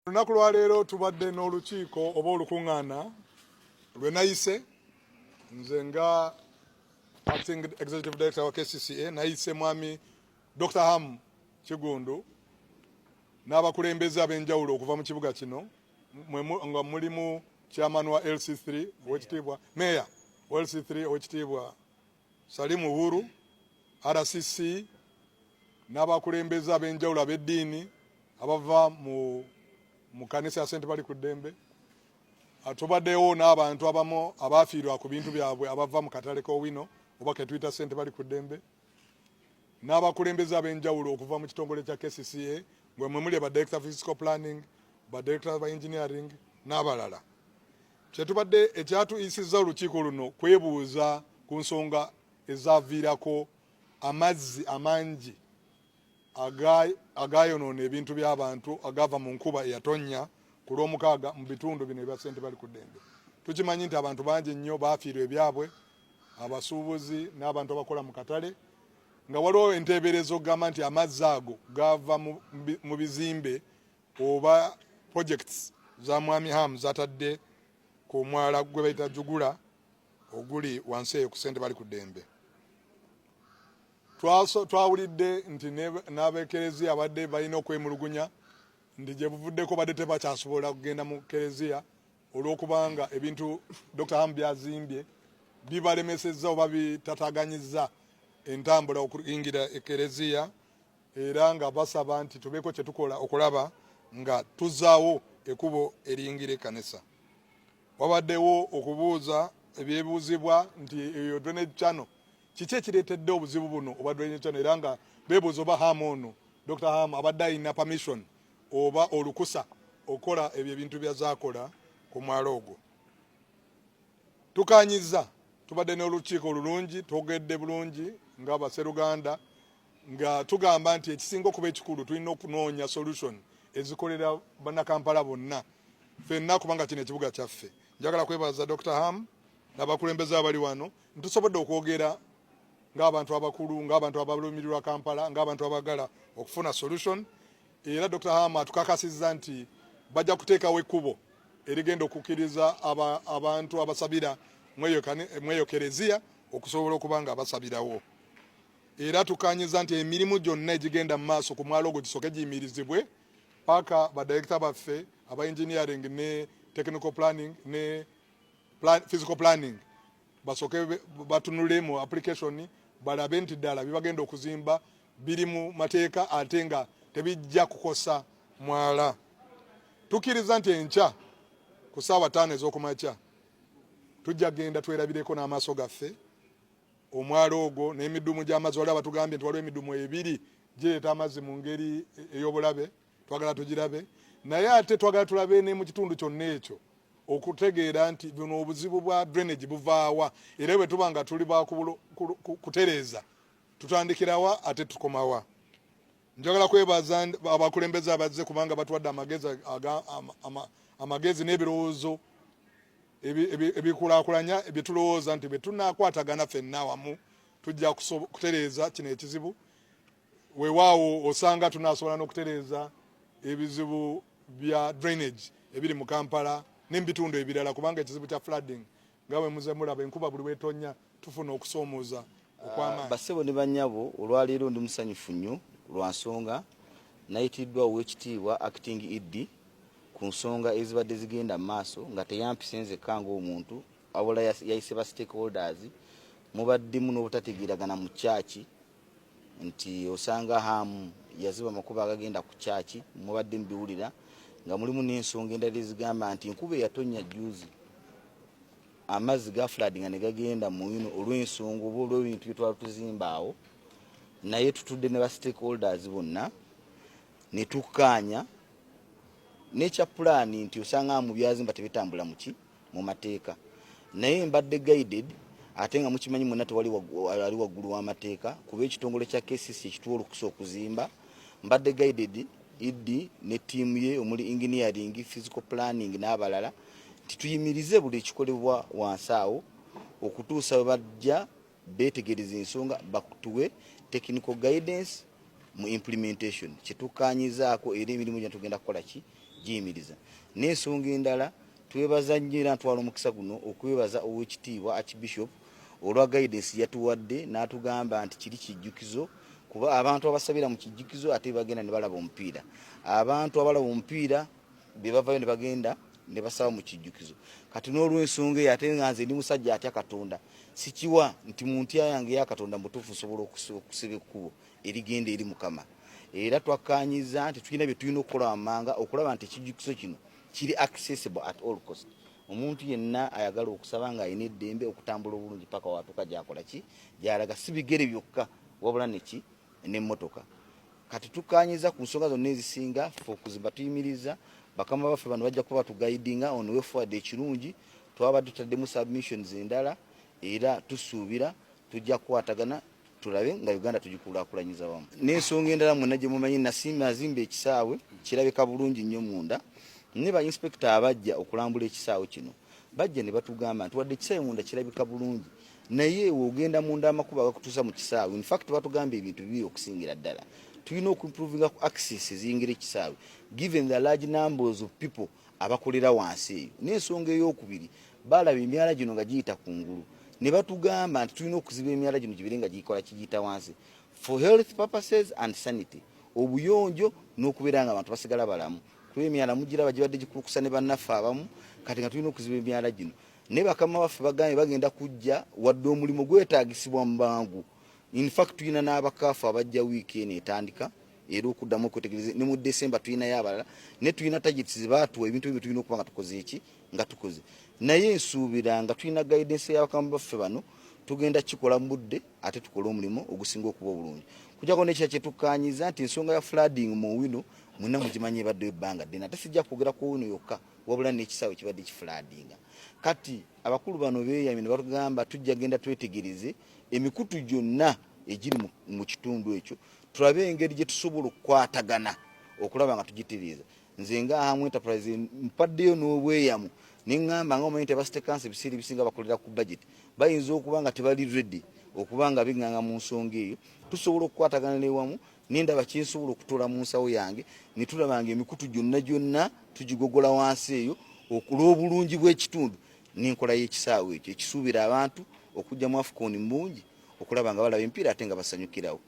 Lunaku lwa leero tubadde n'olukiiko oba olukuŋŋaana lwe nayise nze nga acting executive director wa KCCA nayise mwami Dr. Ham Kigundu n'abakulembeze ab'enjawulo okuva mu kibuga kino nga mulimu chairman wa LC3 owekitiibwa Mayor wa LC3 owekitiibwa Salim Uhuru, RCC n'abakulembeze ab'enjawulo ab'eddiini abava mu kanisa ya St. Bali ku Ddembe. Tubaddewo n'abantu abamu abaafiirwa ku bintu byabwe abava mu katale k'Owino oba ke tuyita St. Bali ku Ddembe, n'abakulembeze ab'enjawulo okuva mu kitongole kya KCCA mwe muli ba director physical planning, ba director ba engineering n'abalala. Kyetubadde ekyatuyisizza olukiiko luno kwebuuza ku nsonga ezaaviirako amazzi amangi agayonoona ebintu by'abantu agava mu nkuba eyatonnya ku Lwomukaaga mu bitundu bino ebya St. Bali ku Ddembe. Tukimanyi nti abantu bangi nnyo baafiirwa ebyabwe, abasuubuzi n'abantu abakola mu katale, nga waliwo enteeberezo okugamba nti amazzi ago gava mu bizimbe oba projects za Mwami Ham zatadde ku mwala gwe bayita Jugula oguli wansi eyo ku St. Bali ku Ddembe. Twawulidde nti n'abekereziya abadde balina okwemulugunya nti gye buvuddeko badde tebakyasobola kugenda mu kereziya olw'okubanga ebintu Dr. Ham byazimbye bibalemesezza oba bitataganyizza entambula okuyingira ekereziya, era nga basaba nti tubeeko kye tukola okulaba nga tuzzaawo ekkubo eriyingira ekkanisa. Wabaddewo okubuuza ebyebuuzibwa nti eyo drainage channel kiki ekireetedde obuzibu buno oba drainage channel, era nga beebuuza oba Ham ono Dr. Ham abadde alina permission oba olukusa okukola ebyo ebintu byazaakola ku mwalo ogwo. Tukanyiza, tubadde n'olukiiko olulungi, twogedde bulungi ng'abaseruganda nga tugamba nti ekisinga okuba ekikulu tulina okunoonya solution ezikolera bannakampala bonna ffenna kubanga kino ekibuga kyaffe. Njagala kwebaza Dr. Ham n'abakulembeze abali wano ntusobodde okwogera ng'abantu abakulu, ng'abantu abalumirirwa Kampala, ng'abantu abagala okufuna solution, era Dr. Ham atukakasizza nti bajja kuteekawo ekkubo erigenda okukkiriza abantu abasabira mweyo kereziya okusobola okuba nga abasabirawo. Era tukanyiza nti emirimu gyonna egigenda mu maaso ku mwalo ogwo gisooke giyimirizibwe paka badirekita baffe aba engineering ne technical planning ne physical planning basooke batunule mu application balabe nti ddala bibagenda okuzimba biri mu mateeka ate nga tebijja kukosa mwala. Tukkiriza nti enkya ku ssaawa 5 ez'okumakya tujja genda twerabireko n'amaaso gaffe omwalo ogwo n'emidumu gy'amazzi. Waliwo batugambye nti waliwo emidumu 2 gireeta amazzi mu ngeri ey'obulabe, twagala tugirabe, naye ate twagala tulabe ne mu kitundu kyonna ekyo okutegeera nti buno obuzibu bwa drainage buvaawa, era bwe tuba nga tuli kutereeza tutandikirawa ate tukomawa. Njagala kwebaza abakulembeze abazze kubanga batuwadde amagezi n'ebirowoozo ebikulaakulanya bye tulowooza nti bwe tunaakwatagana ffenna awamu tujja kutereeza kino ekizibu. Weewaawo osanga tunaasobola n'okutereeza ebizibu bya drainage ebiri mu Kampala n'ebitundu ebirala, kubanga ekizibu kya flooding nga bwe muze mulaba enkuba buli weetonya tufuna okusoomooza okw'amaanyi. Bassebo ne bannyabo, olwaleero ndi musanyufu nnyo lwa nsonga nayitiddwa Oweekitiibwa acting ED ku nsonga ezibadde zigenda mu maaso nga teyampise nzekka ng'omuntu wabula yayise ba stakeholders. Mubaddemu n'obutategeeragana mu kyaki nti osanga Ham yaziba amakubo agagenda ku kyaki, mubadde mubiwulira nga mulimu n'ensonga endala ezigamba nti enkuba eyatonnya juzi amazzi ga flooding ne gagenda mu yino olw'ensonga oba olw'ebintu bye twali tuzimba awo, naye tutudde ne ba stakeholders bonna ne tukkaanya n'ekya pulaani nti osanga mu byazimba tebitambula mu mateeka, naye mbadde guided ate nga mukimanyi mwenna tewali ali waggulu w'amateeka kuba ekitongole kya KCC ekituwa olukusa okuzimba. Mbadde guided ED ne ttiimu ye omuli engineering, physical planning n'abalala nti tuyimirize buli ekikolebwa wansi awo okutuusa bwe bajja beetegereza ensonga bakutuwe technical guidance mu implementation. Kyetukanyizaako era emirimu gye tugenda kukola ki giyimiriza. N'ensonga endala twebaza nnyo era ntwala omukisa guno okwebaza Oweekitiibwa Archbishop olwa guidance yatuwadde n'atugamba nti kiri kijjukizo kuba abantu abasabira mu kijjukizo ate bagenda ne balaba omupiira. Abantu abalaba omupiira be bavayo ne bagenda ne basaba mu kijjukizo. Kati n'olw'ensonga eyo ate nga nze ndi musajja atya Katonda sikiwa nti mu ntya yange ya Katonda mutuufu nsobola okusiba ekkubo erigenda eri Mukama. Era twakkaanyiza nti tulina bye tulina okukola wammanga okulaba nti ekijjukizo kino kiri accessible at all cost. Omuntu yenna ayagala okusaba nga ayina eddembe okutambula obulungi paka watuuka gy'akola ki gy'alaga si bigere byokka wabula neki n'emmotoka. Kati tukkaanyiza ku nsonga zonna ezisinga ffe okuzimba tuyimiriza bakama baffe bano bajja kuba batugaidinga on way forward ekirungi twabadde tutaddemu submissions endala era tusuubira tujja kukwatagana tulabe nga Uganda tugikulaakulanyiza wamu. N'ensonga endala mwonna gye mumanyi nazimba ekisaawe kirabika bulungi nnyo munda. Ne ba inspector abajja okulambula ekisaawe kino bajja ne batugamba nti wadde ekisaawe munda kirabika bulungi naye ogenda munda amakuba agakutuusa mu kisaawe. In fact batugamba ebintu bibiri okusingira ddala. Tulina okuimprovinga ku access eziyingira ekisaawe given the large numbers of people abakolera wansi eyo. N'ensonga ey'okubiri balaba emyala gino nga giyita kungulu ne batugamba nti tulina okuziba emyala gino gibire nga giyikola kigiyita wansi for health purposes and sanity, obuyonjo n'okubeera nga abantu basigala balamu. Kuba emyala mugiraba gibadde gikulukusa ne bannaffe abamu kati nga tulina okuziba emyala gino. Ne bakama baffe bagambye bagenda kujja wadde omulimu gwetaagisibwa mu bangu. In fact tulina n'abakaafu abajja wiiki eno etandika era okuddamu okwetegereza ne mu December tulinayo abalala ne tulina targets baatuwa ebintu ebyo tulina okuba nga tukoze eki nga tukoze. Naye nsuubira nga tulina guidance y'abakama baffe bano tugenda kikola mu budde ate tukole omulimu ogusinga okuba obulungi. Kujjako n'ekira kye tukkaanyiza nti ensonga ya flooding mu Owino mwenna mugimanyi ebadde ebbanga ddene ate sijja kwogera ku Owino yokka wabula n'ekisaawe kibadde kifulaadinga. Kati abakulu bano beeyamye ne batugamba tujja genda twetegereze emikutu gyonna egiri mu kitundu ekyo tulabe engeri gye tusobola okukwatagana okulaba nga tugitereeza. Nze nga Hamu Enterprise mpaddeyo n'obweyamu neŋŋamba nga omanyi nti aba State Council ebiseera ebisinga bakolera ku budget bayinza okuba nga tebali ready okuba nga biŋŋanga mu nsonga eyo. Tusobola okukwatagana n'ewamu nendaba kyensobola okutuula mu nsawo yange ne tulaba nga emikutu gyonna tugigogola wansi eyo okulw'obulungi bw'ekitundu n'enkola y'ekisaawe ekyo ekisuubira abantu okujja mu AFCON mbungi okulaba nga balaba empiira ate nga basanyukirawo.